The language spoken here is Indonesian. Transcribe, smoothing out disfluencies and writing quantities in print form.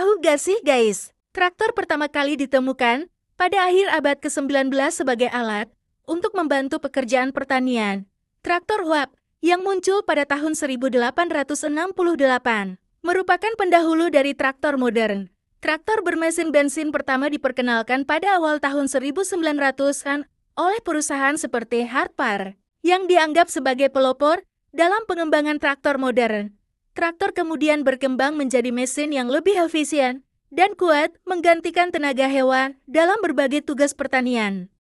Tahu gak sih guys, traktor pertama kali ditemukan pada akhir abad ke-19 sebagai alat untuk membantu pekerjaan pertanian. Traktor Uap yang muncul pada tahun 1868 merupakan pendahulu dari traktor modern. Traktor bermesin bensin pertama diperkenalkan pada awal tahun 1900-an oleh perusahaan seperti Harpar yang dianggap sebagai pelopor dalam pengembangan traktor modern. Traktor kemudian berkembang menjadi mesin yang lebih efisien dan kuat menggantikan tenaga hewan dalam berbagai tugas pertanian.